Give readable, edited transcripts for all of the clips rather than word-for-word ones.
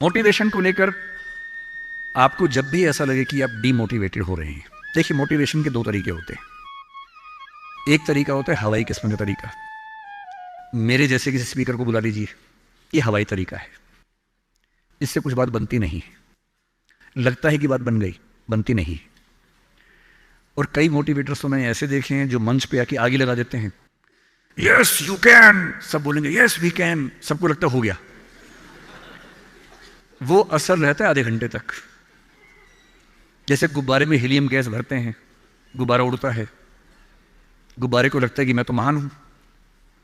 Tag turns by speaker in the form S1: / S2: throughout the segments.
S1: Motivation को लेकर आपको जब भी ऐसा लगे कि आप डीमोटिवेटेड हो रहे हैं, देखिए मोटिवेशन के दो तरीके होते हैं। एक तरीका होता है हवाई किस्म का तरीका, मेरे जैसे किसी स्पीकर को बुला लीजिए, ये हवाई तरीका है, इससे कुछ बात बनती नहीं है, लगता है कि बात बन गई, बनती नहीं। और कई मोटिवेटर्स तो मैंने ऐसे देखे हैं जो मंच पे आके आगे लगा देते हैं, यस यू कैन, सब बोलेंगे यस वी कैन, सबको लगता हो गया। वो असर रहता है आधे घंटे तक, जैसे गुब्बारे में हीलियम गैस भरते हैं, गुब्बारा उड़ता है, गुब्बारे को लगता है कि मैं तो महान हूं,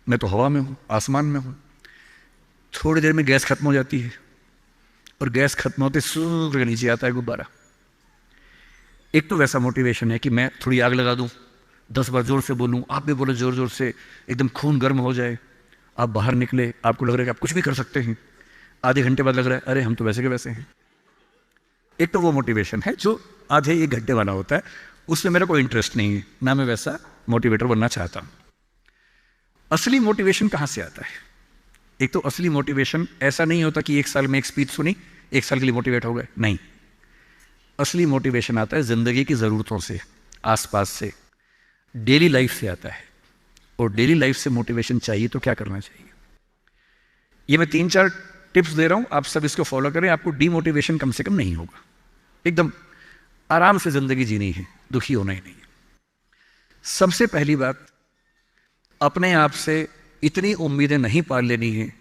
S1: मैं तो हवा में हूं, आसमान में हूं। थोड़ी देर में गैस खत्म हो जाती है और गैस खत्म होते सूर्य के नीचे आता है गुब्बारा। एक तो वैसा मोटिवेशन है कि मैं थोड़ी आग लगा दूं, 10 बार जोर से बोलूं, आप भी बोले जोर जोर से, एकदम खून गर्म हो जाए, आप बाहर निकले, आपको लग रहा है कि आप कुछ भी कर सकते हैं, आधे घंटे बाद लग रहा है अरे हम तो वैसे के वैसे हैं। एक तो वो मोटिवेशन है जो आधे एक घंटे वाला होता है, उसमें मेरा कोई इंटरेस्ट नहीं है, ना मैं वैसा मोटिवेटर बनना चाहता हूं। असली मोटिवेशन कहां से आता है? एक तो असली मोटिवेशन ऐसा नहीं होता कि 1 साल में एक स्पीच सुनी, 1 साल के लिए मोटिवेट हो गए, नहीं। असली मोटिवेशन आता है जिंदगी की ज़रूरतों से, आसपास से, डेली लाइफ से आता है। और डेली लाइफ से मोटिवेशन चाहिए तो क्या करना चाहिए? ये मैं 3-4 टिप्स दे रहा हूं, आप सब इसको फॉलो करें, आपको डीमोटिवेशन कम से कम नहीं होगा। एकदम आराम से जिंदगी जीनी है, दुखी होना ही नहीं है। सबसे पहली बात, अपने आप से इतनी उम्मीदें नहीं पाल लेनी है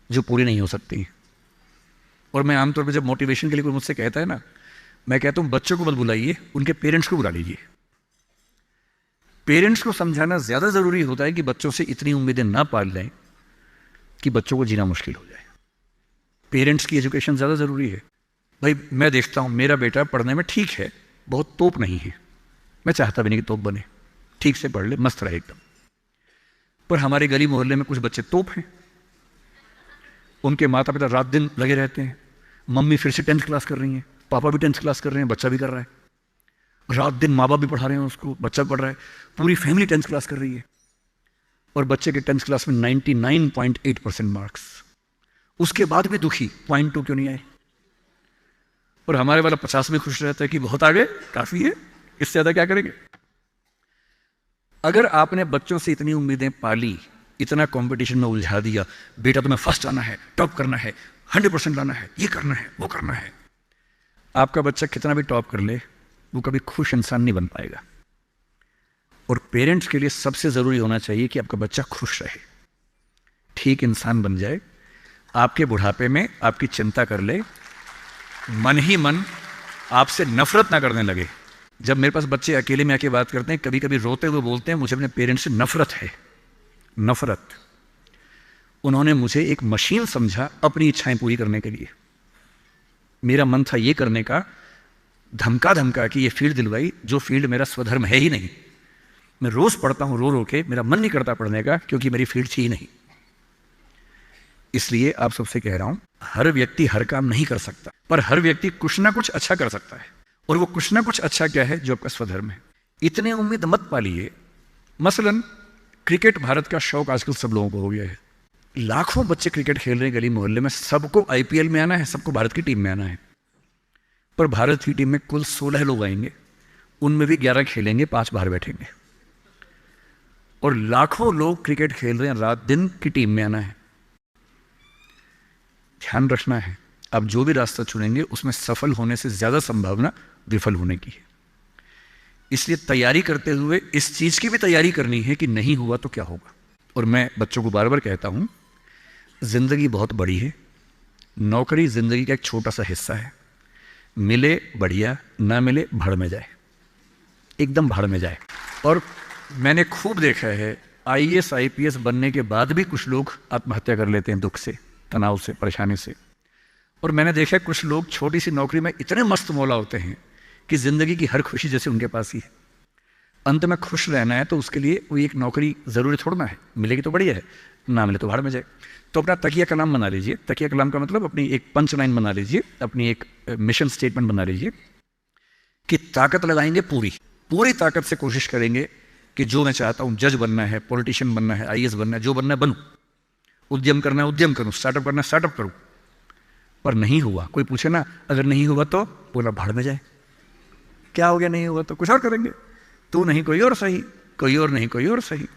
S1: जो पूरी नहीं हो सकती। और मैं आमतौर पर जब मोटिवेशन के लिए कोई मुझसे कहता है ना, मैं कहता हूं बच्चों को मत बुलाइए, उनके पेरेंट्स को बुला लीजिए। पेरेंट्स को समझाना ज्यादा जरूरी होता है कि बच्चों से इतनी उम्मीदें ना पाल लें कि बच्चों को जीना मुश्किल हो जाए। पेरेंट्स की एजुकेशन ज्यादा जरूरी है। भाई मैं देखता हूं मेरा बेटा पढ़ने में ठीक है, बहुत तोप नहीं है, मैं चाहता भी नहीं कि तोप बने, ठीक से पढ़ ले, मस्त रहे एकदम। पर हमारे गली मोहल्ले में कुछ बच्चे तोप हैं, उनके माता पिता रात दिन लगे रहते हैं, मम्मी फिर से 10th क्लास कर रही हैं, पापा भी 10th क्लास कर रहे हैं, बच्चा भी कर रहा है, रात दिन माँ बाप भी पढ़ा रहे हैं उसको, बच्चा भी पढ़ रहा है, पूरी फैमिली 10th क्लास कर रही है। और बच्चे के 10th क्लास में 99.8% मार्क्स, उसके बाद भी दुखी, 0.2 क्यों नहीं आए? और हमारे वाला 50 में खुश रहता है कि बहुत आगे, काफी है, इससे ज्यादा क्या करेंगे? अगर आपने बच्चों से इतनी उम्मीदें पाली, इतना कंपटीशन में उलझा दिया, बेटा तुम्हें फर्स्ट आना है, टॉप करना है, 100% लाना है, ये करना है, वो करना है, आपका बच्चा कितना भी टॉप कर ले, वो कभी खुश इंसान नहीं बन पाएगा। और पेरेंट्स के लिए सबसे जरूरी होना चाहिए कि आपका बच्चा खुश रहे, ठीक इंसान बन जाए, आपके बुढ़ापे में आपकी चिंता कर ले, मन ही मन आपसे नफरत ना करने लगे। जब मेरे पास बच्चे अकेले में आके बात करते हैं, कभी कभी रोते हुए बोलते हैं मुझे अपने पेरेंट्स से नफरत है, नफरत। उन्होंने मुझे एक मशीन समझा अपनी इच्छाएं पूरी करने के लिए। मेरा मन था ये करने का, धमका धमका कि ये फील्ड दिलवाई जो फील्ड मेरा स्वधर्म है ही नहीं। मैं रोज पढ़ता हूं रो रो के, मेरा मन नहीं करता पढ़ने का क्योंकि मेरी फील्ड थी ही नहीं। इसलिए आप सबसे कह रहा हूं, हर व्यक्ति हर काम नहीं कर सकता, पर हर व्यक्ति कुछ ना कुछ अच्छा कर सकता है। और वो कुछ ना कुछ अच्छा क्या है? जो आपका स्वधर्म है। इतने उम्मीद मत पालिए। मसलन क्रिकेट भारत का शौक आजकल सब लोगों को हो गया है, लाखों बच्चे क्रिकेट खेल रहे हैं गली मोहल्ले में, सबको आईपीएल में आना है, सबको भारत की टीम में आना है। पर भारत की टीम में कुल 16 लोग आएंगे, उनमें भी 11 खेलेंगे, 5 बाहर बैठेंगे। और लाखों लोग क्रिकेट खेल रहे हैं, रात दिन की टीम में आना है। ध्यान रखना है, आप जो भी रास्ता चुनेंगे उसमें सफल होने से ज्यादा संभावना विफल होने की है। इसलिए तैयारी करते हुए इस चीज की भी तैयारी करनी है कि नहीं हुआ तो क्या होगा। और मैं बच्चों को बार बार कहता हूं, जिंदगी बहुत बड़ी है, नौकरी जिंदगी का एक छोटा सा हिस्सा है, मिले बढ़िया, ना मिले भाड़ में जाए, एकदम भाड़ में जाए। और मैंने खूब देखा है, आईएएस आईपीएस बनने के बाद भी कुछ लोग आत्महत्या कर लेते हैं, दुख से, तनाव से, परेशानी से। और मैंने देखा कुछ लोग छोटी सी नौकरी में इतने मस्त मौला होते हैं कि जिंदगी की हर खुशी जैसे उनके पास ही है। अंत में खुश रहना है तो उसके लिए वो एक नौकरी जरूरी थोड़ना है, मिलेगी तो बढ़िया है, ना मिले तो भाड़ में जाए। तो अपना तकिया कलाम बना लीजिए। तकिया कलाम का मतलब अपनी एक पंच लाइन बना लीजिए, अपनी एक मिशन स्टेटमेंट बना लीजिए कि ताकत लगाएंगे, पूरी ताकत से कोशिश करेंगे कि जो मैं चाहता हूं, जज बनना है, पॉलिटिशियन बनना है, आईएएस बनना है, जो बनना है बनूं, उद्यम करना है उद्यम करूं, स्टार्टअप करना है स्टार्टअप करूं। पर नहीं हुआ। कोई पूछे ना अगर नहीं हुआ तो बोला भाड़ में जाए, क्या हो गया नहीं हुआ तो कुछ और करेंगे, तू नहीं कोई और सही, कोई और नहीं कोई और सही।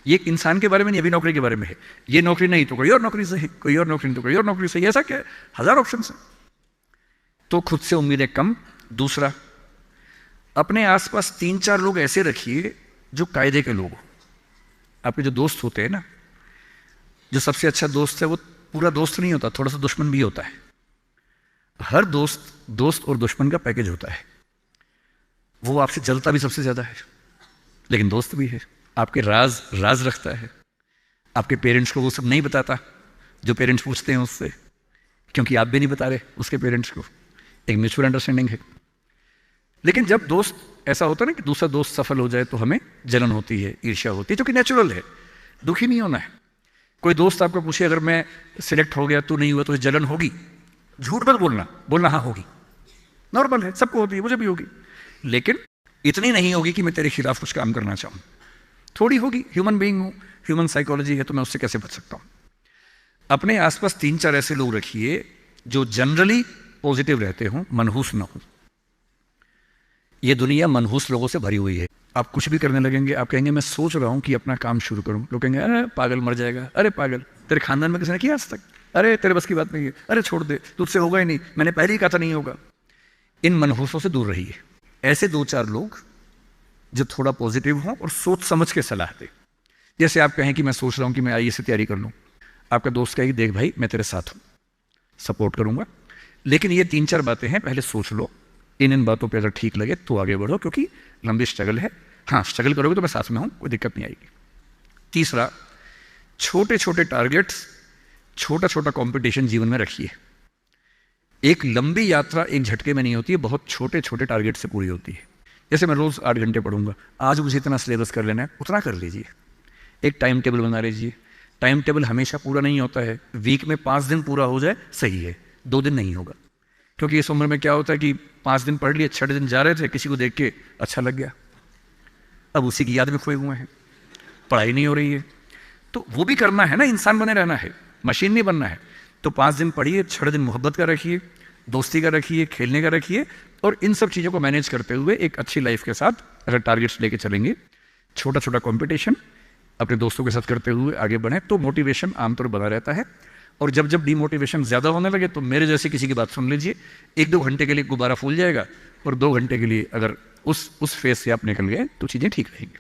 S1: ये इंसान के बारे में नहीं, अभी नौकरी के बारे में है। ये नौकरी नहीं तो कोई और नौकरी सही, कोई और नौकरी नहीं तो कोई और नौकरी सही, ऐसा क्या है, हजार ऑप्शन है। तो खुद से उम्मीदें कम। दूसरा, अपने आसपास 3-4 लोग ऐसे रखिए जो कायदे के लोग हो। आपके जो दोस्त होते हैं ना, जो सबसे अच्छा दोस्त है वो पूरा दोस्त नहीं होता, थोड़ा सा दुश्मन भी होता है। हर दोस्त और दुश्मन का पैकेज होता है। वो आपसे जलता भी सबसे ज्यादा है लेकिन दोस्त भी है, आपके राज रखता है। आपके पेरेंट्स को वो सब नहीं बताता जो पेरेंट्स पूछते हैं उससे, क्योंकि आप भी नहीं बता रहे उसके पेरेंट्स को। एक म्यूचुअल अंडरस्टैंडिंग है। लेकिन जब दोस्त ऐसा होता है ना कि दूसरा दोस्त सफल हो जाए तो हमें जलन होती है, ईर्ष्या होती है, जो कि नेचुरल है। दुखी नहीं होना है। कोई दोस्त आपको पूछे अगर मैं सिलेक्ट हो गया तू नहीं हुआ तो जलन होगी, झूठ मत बोलना हाँ होगी, नॉर्मल है, सबको होती है, मुझे भी होगी, लेकिन इतनी नहीं होगी कि मैं तेरे खिलाफ कुछ काम करना चाहूं। थोड़ी होगी, ह्यूमन बीइंग हूं, ह्यूमन साइकोलॉजी है, तो मैं उससे कैसे बच सकता हूं। अपने आसपास 3-4 ऐसे लोग रखिए जो जनरली पॉजिटिव रहते हो, मनहूस ना हो। यह दुनिया मनहूस लोगों से भरी हुई है। आप कुछ भी करने लगेंगे, आप कहेंगे मैं सोच रहा हूं कि अपना काम शुरू करूं, लोग कहेंगे अरे पागल मर जाएगा, अरे पागल, तेरे खानदान में किसी ने किया आज तक, अरे तेरे बस की बात नहीं है, अरे छोड़ दे, तुझसे होगा ही नहीं, मैंने पहले ही कहा था नहीं होगा। इन मनहूसों से दूर रहिए। ऐसे 2-4 लोग जो थोड़ा पॉजिटिव हों और सोच समझ के सलाह दे। जैसे आप कहें कि मैं सोच रहा हूं कि मैं आईएएस की तैयारी कर लूं, आपका दोस्त कहेगी देख भाई मैं तेरे साथ हूं, सपोर्ट करूंगा, लेकिन ये 3-4 बातें हैं, पहले सोच लो। इन बातों पे अगर ठीक लगे तो आगे बढ़ो, क्योंकि लंबी स्ट्रगल है। हाँ, स्ट्रगल करोगे तो मैं साथ में हूं, कोई दिक्कत नहीं आएगी। तीसरा, छोटे छोटे टारगेट्स, छोटा छोटा कंपटीशन जीवन में रखिए। एक लंबी यात्रा एक झटके में नहीं होती है, बहुत छोटे छोटे टारगेट से पूरी होती है। जैसे मैं रोज 8 घंटे पढ़ूंगा, आज मुझे इतना सिलेबस कर लेना है, उतना कर लीजिए। एक टाइम टेबल बना लीजिए। टाइम टेबल हमेशा पूरा नहीं होता है, वीक में 5 दिन पूरा हो जाए सही है, 2 दिन नहीं होगा। क्योंकि इस उम्र में क्या होता है कि 5 दिन पढ़ लिए, 6 दिन जा रहे थे, किसी को देख के अच्छा लग गया, अब उसी की याद में खोए हुए हैं, पढ़ाई नहीं हो रही है। तो वो भी करना है ना, इंसान बने रहना है, मशीन नहीं बनना है। तो 5 दिन पढ़िए, 6 दिन मोहब्बत का रखिए, दोस्ती का रखिए, खेलने का रखिए, और इन सब चीज़ों को मैनेज करते हुए एक अच्छी लाइफ के साथ अगर टारगेट्स लेके चलेंगे, छोटा छोटा कंपटीशन अपने दोस्तों के साथ करते हुए आगे बढ़े, तो मोटिवेशन आमतौर बना रहता है। और जब जब डिमोटिवेशन ज़्यादा होने लगे तो मेरे जैसे किसी की बात सुन लीजिए, 1-2 घंटे के लिए गुब्बारा फूल जाएगा, और 2 घंटे के लिए अगर उस फेज से आप निकल गए तो चीज़ें ठीक रहेंगी।